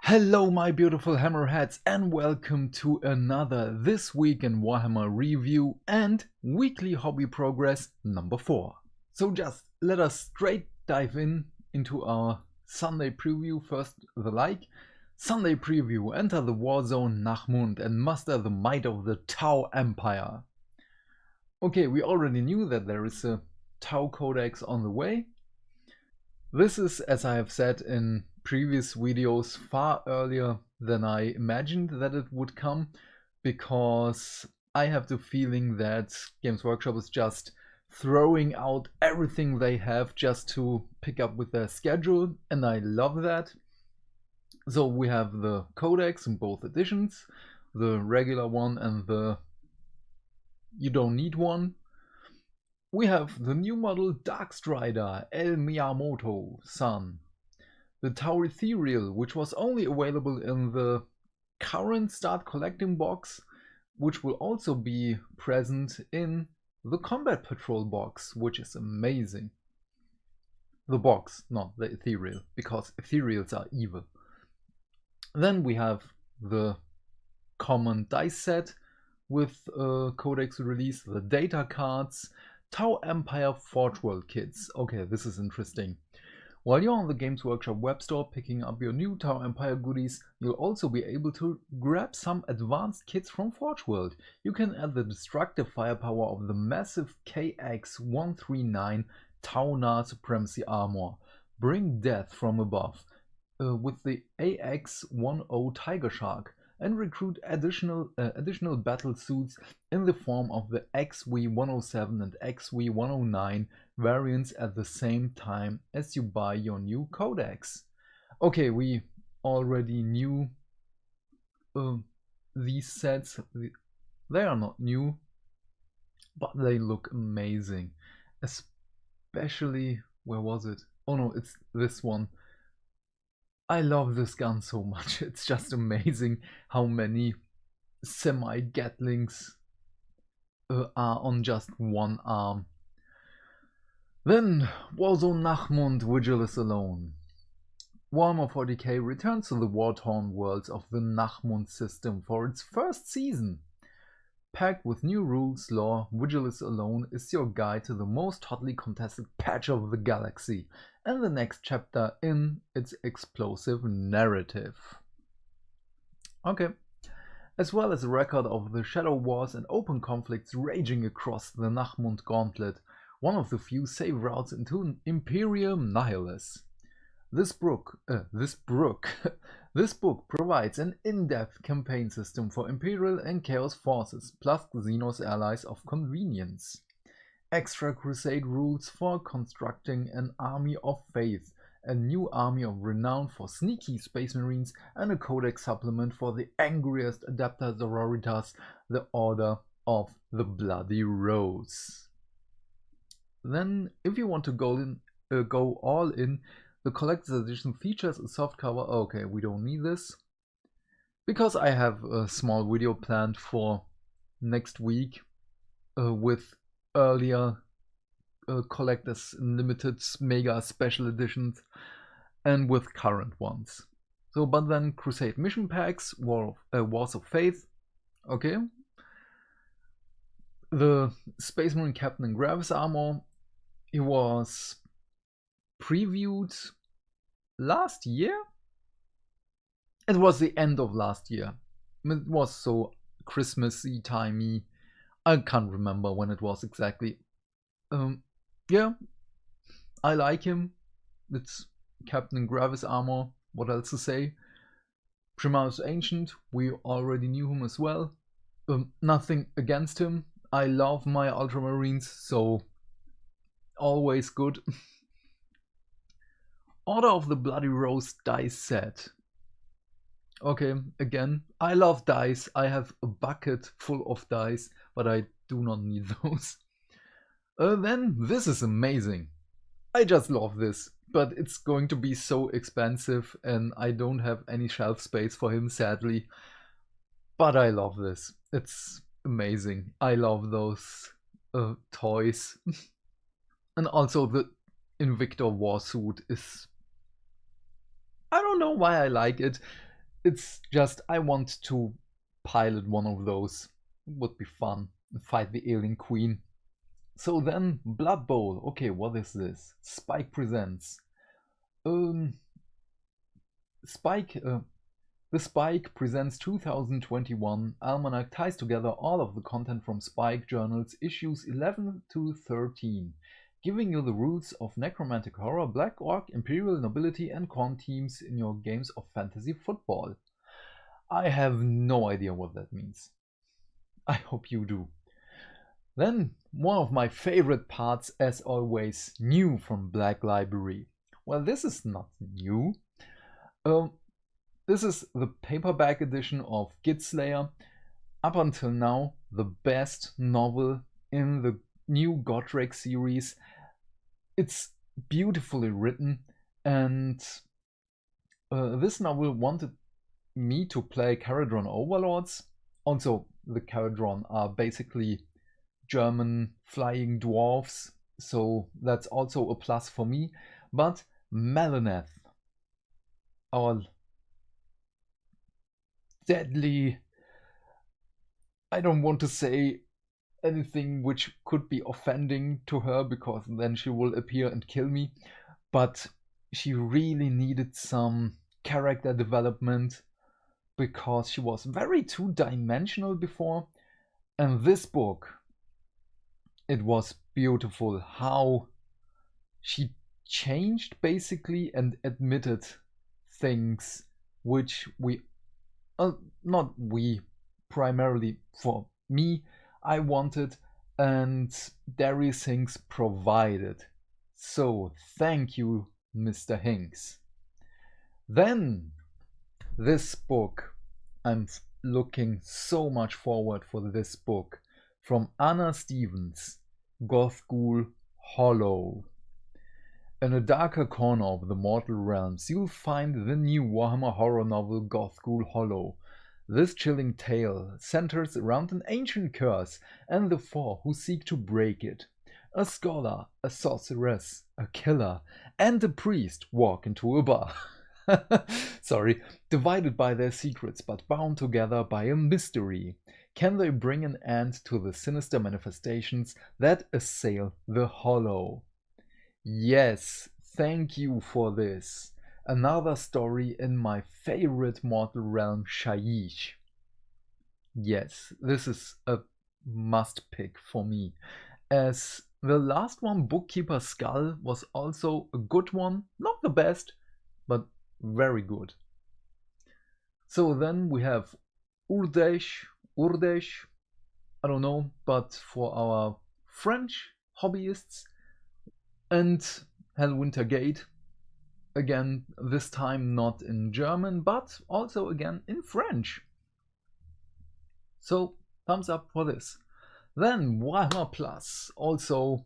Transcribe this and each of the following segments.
Hello my beautiful hammerheads and welcome to another This Week in Warhammer review and weekly hobby progress number 4. So just let us straight dive into our Sunday preview. First the Sunday preview: enter the war zone Nachmund and muster the might of the Tau Empire. Okay, we already knew that there is a Tau Codex on the way. This is, as I have said in previous videos, far earlier than I imagined that it would come, because I have the feeling that Games Workshop is just throwing out everything they have just to pick up with their schedule, and I love that. So we have the codex in both editions, the regular one and the you don't need one. We have the new model Darkstrider, El Miyamoto-san. The Tau Ethereal, which was only available in the current Start Collecting box, which will also be present in the Combat Patrol box, which is amazing. The box, not the Ethereal, because Ethereals are evil. Then we have the common dice set with codex release, the data cards, Tau Empire Forge World kits. Okay, this is interesting. While you're on the Games Workshop web store picking up your new Tau Empire goodies, you'll also be able to grab some advanced kits from Forge World. You can add the destructive firepower of the massive KX-139 Tau-Na Supremacy Armor, bring death from above, with the AX-10 Tiger Shark, and recruit additional battle suits in the form of the XV-107 and XV-109 variants at the same time as you buy your new codex. Okay, we already knew these sets. They are not new, but they look amazing. Especially, where was it? Oh no, it's this one. I love this gun so much. It's just amazing how many semi-Gatlings are on just one arm. Then Warzone Nachmund, Vigilus Alone. Warhammer 40k returns to the war-torn worlds of the Nachmund system for its first season. Packed with new rules, lore, Vigilus Alone is your guide to the most hotly contested patch of the galaxy and the next chapter in its explosive narrative. Okay. As well as a record of the shadow wars and open conflicts raging across the Nachmund gauntlet, one of the few safe routes into Imperium Nihilus. This book provides an in-depth campaign system for Imperial and Chaos forces, plus Xenos allies of convenience. Extra Crusade rules for constructing an army of faith, a new army of renown for sneaky space marines, and a codex supplement for the angriest adapter sororitas, the Order of the Bloody Rose. Then, if you want to go all in, the collector's edition features a softcover. Okay, we don't need this, because I have a small video planned for next week with earlier collector's limited mega special editions and with current ones. So, but then Crusade mission packs, Wars of Faith. Okay. The Space Marine Captain in Gravis armor, it was previewed last year? It was the end of last year. It was so Christmassy timey. I can't remember when it was exactly. Yeah, I like him. It's Captain Gravis armor. What else to say? Primaris Ancient, we already knew him as well. Nothing against him. I love my Ultramarines, so always good. Order of the Bloody Rose dice set. Okay, again, I love dice. I have a bucket full of dice, but I do not need those. Then this is amazing. I just love this, but it's going to be so expensive and I don't have any shelf space for him, sadly. But I love this. It's amazing. I love those toys. And also the Invictor Warsuit is... I don't know why I like it. It's just I want to pilot one of those. Would be fun. Fight the alien queen. So then Blood Bowl. Okay, what is this? Spike presents. Um, Spike. The Spike Presents 2021 Almanac ties together all of the content from Spike Journals issues 11 to 13, giving you the roots of necromantic horror, black orc, imperial nobility, and con teams in your games of fantasy football. I have no idea what that means. I hope you do. Then, one of my favorite parts, as always, new from Black Library. Well, this is not new. Um, This is the paperback edition of Gidslayer. Up until now, the best novel in the new Gotrek series. It's beautifully written, and this novel wanted me to play Caradron Overlords. Also, the Caradron are basically German flying dwarfs, so that's also a plus for me. But Melaneth, our deadly, I don't want to say anything which could be offending to her because then she will appear and kill me, but she really needed some character development because she was very two-dimensional before. And this book, it was beautiful how she changed basically and admitted things which we not we, primarily for me, I wanted, and Darius Hinks provided. So thank you, Mr. Hinks. Then this book, I'm looking so much forward for this book from Anna Stevens, Gothghoul Hollow. In a darker corner of the mortal realms, you'll find the new Warhammer horror novel Gothghoul Hollow. This chilling tale centers around an ancient curse and the four who seek to break it. A scholar, a sorceress, a killer, and a priest walk into a bar. Sorry, divided by their secrets but bound together by a mystery. Can they bring an end to the sinister manifestations that assail the Hollow? Yes, thank you for this. Another story in my favorite mortal realm, Shaiish. Yes, this is a must pick for me, as the last one, Bookkeeper's Skull, was also a good one. Not the best, but very good. So then we have Urdesh, I don't know, but for our French hobbyists, and Hellwinter Gate, again, this time not in German, but also again in French. So, thumbs up for this. Then Warhammer Plus, also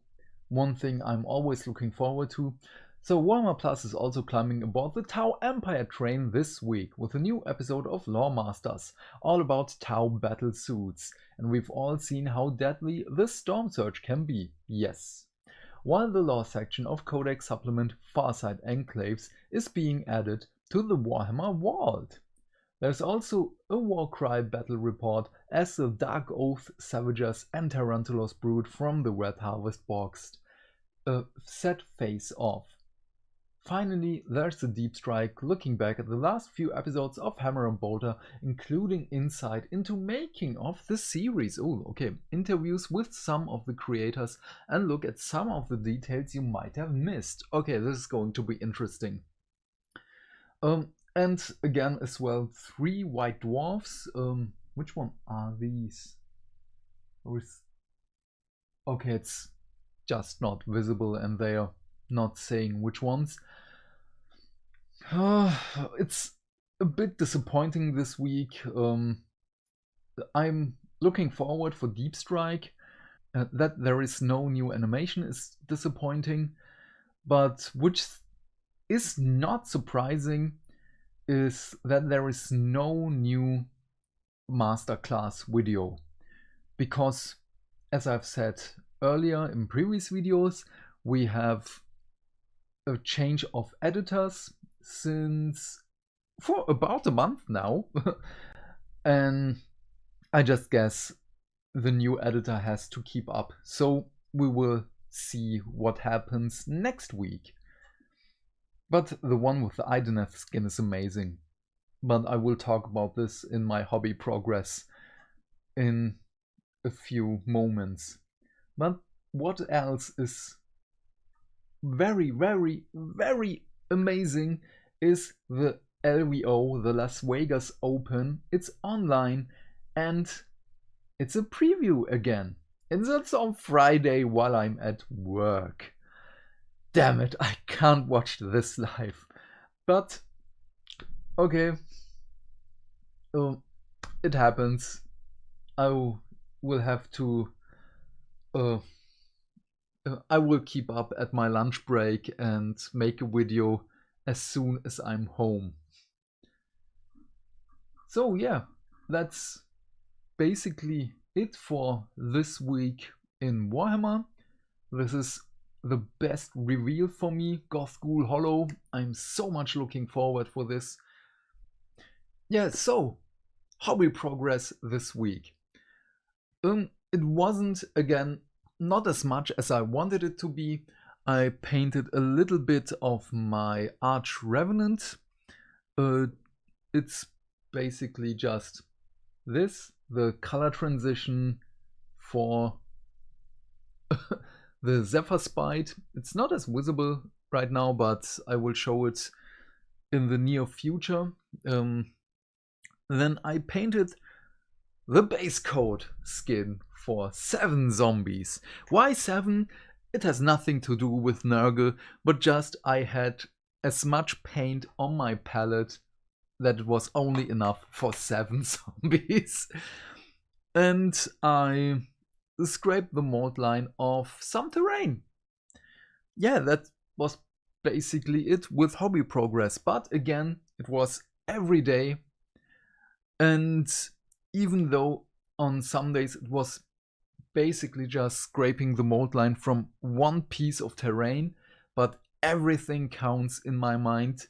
one thing I'm always looking forward to. So Warhammer Plus is also climbing aboard the Tau Empire train this week with a new episode of Lawmasters, all about Tau battle suits. And we've all seen how deadly the Storm Surge can be, yes. While the lore section of Codex Supplement Farsight Enclaves is being added to the Warhammer Vault. There's also a Warcry battle report as the Dark Oath Savagers and Tarantulas Brood from the Red Harvest box set face off. Finally, there's the Deep Strike, looking back at the last few episodes of Hammer and Bolter, including insight into making of the series. Oh, okay, interviews with some of the creators and look at some of the details you might have missed. Okay, this is going to be interesting. And again as well, 3 white dwarfs. Which one are these? Okay, it's just not visible and they are not saying which ones. It's a bit disappointing this week. I'm looking forward for Deep Strike. That there is no new animation is disappointing, but which is not surprising is that there is no new masterclass video, because as I've said earlier in previous videos, we have a change of editors since for about a month now. And I just guess the new editor has to keep up. So we will see what happens next week. But the one with the Idoneth skin is amazing. But I will talk about this in my hobby progress in a few moments. But what else is very, very, very amazing is the LVO, the Las Vegas Open. It's online and it's a preview again. And that's on Friday while I'm at work. Damn it, I can't watch this live. But, okay. It happens. I will have to... I will keep up at my lunch break and make a video as soon as I'm home. So yeah, that's basically it for this week in Warhammer. This is the best reveal for me, Gothghoul Hollow. I'm so much looking forward for this. Yeah, so hobby progress this week. It wasn't, again, not as much as I wanted it to be. I painted a little bit of my Arch Revenant. It's basically just this, the color transition for the Zephyr Spite. It's not as visible right now, but I will show it in the near future. Then I painted the base coat skin for 7 zombies. Why 7? It has nothing to do with Nurgle, but just I had as much paint on my palette that it was only enough for 7 zombies. And I scraped the mold line of some terrain. Yeah, that was basically it with hobby progress. But again, it was every day. And even though on some days it was basically just scraping the mold line from one piece of terrain, but everything counts in my mind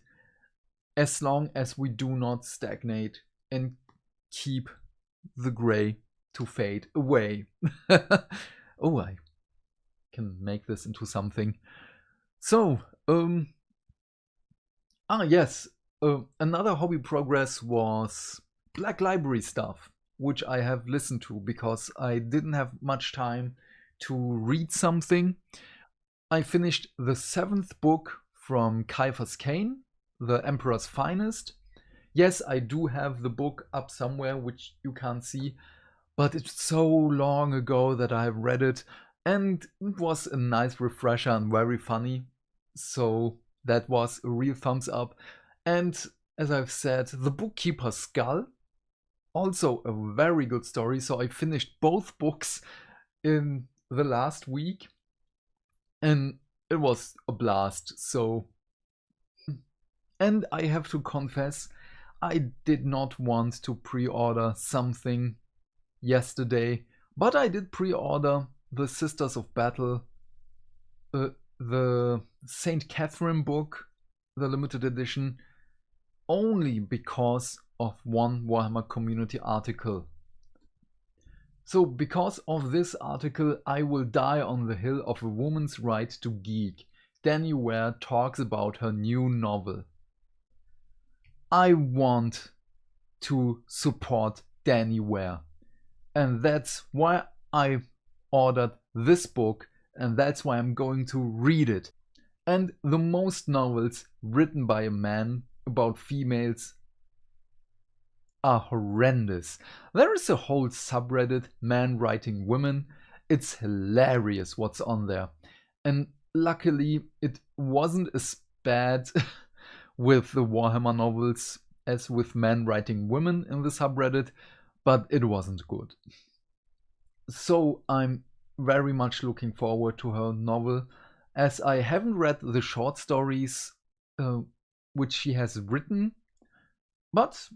as long as we do not stagnate and keep the gray to fade away. Oh, I can make this into something. So, yes, another hobby progress was Black Library stuff, which I have listened to because I didn't have much time to read something. I finished the 7th book from Kiefer's Kane, The Emperor's Finest. Yes, I do have the book up somewhere, which you can't see, but it's so long ago that I have read it, and it was a nice refresher and very funny. So that was a real thumbs up. And as I've said, The Bookkeeper's Skull, also a very good story. So I finished both books in the last week and it was a blast. So, and I have to confess, I did not want to pre-order something yesterday, but I did pre-order the Sisters of Battle, the Saint Catherine book, the limited edition, only because of one Warhammer community article. So because of this article, I will die on the hill of a woman's right to geek. Dani Ware talks about her new novel. I want to support Dani Ware, and that's why I ordered this book, and that's why I'm going to read it. And the most novels written by a man about females are horrendous. There is a whole subreddit, Men Writing Women. It's hilarious what's on there. And luckily it wasn't as bad with the Warhammer novels as with Men Writing Women in the subreddit, but it wasn't good. So I'm very much looking forward to her novel, as I haven't read the short stories which she has written, but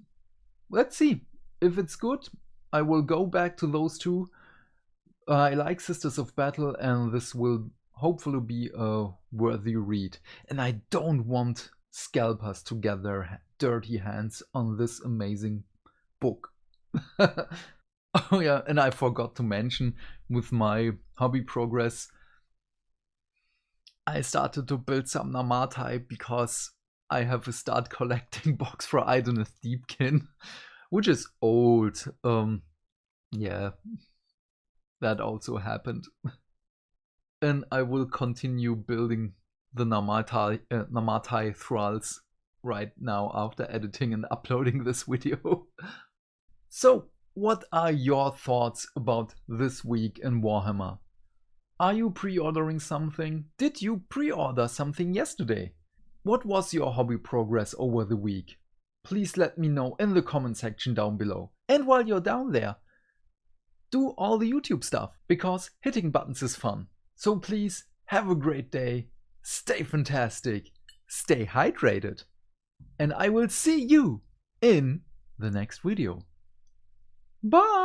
let's see. If it's good, I will go back to those two. I like Sisters of Battle, and this will hopefully be a worthy read. And I don't want scalpers to get their dirty hands on this amazing book. Oh yeah, and I forgot to mention, with my hobby progress, I started to build some Namatai because I have a start collecting box for Idoneth Deepkin, which is old. Yeah, that also happened. And I will continue building the Namatai thralls right now after editing and uploading this video. So, what are your thoughts about this week in Warhammer? Are you pre-ordering something? Did you pre-order something yesterday? What was your hobby progress over the week? Please let me know in the comment section down below. And while you're down there, do all the YouTube stuff, because hitting buttons is fun. So please have a great day, stay fantastic, stay hydrated, and I will see you in the next video. Bye!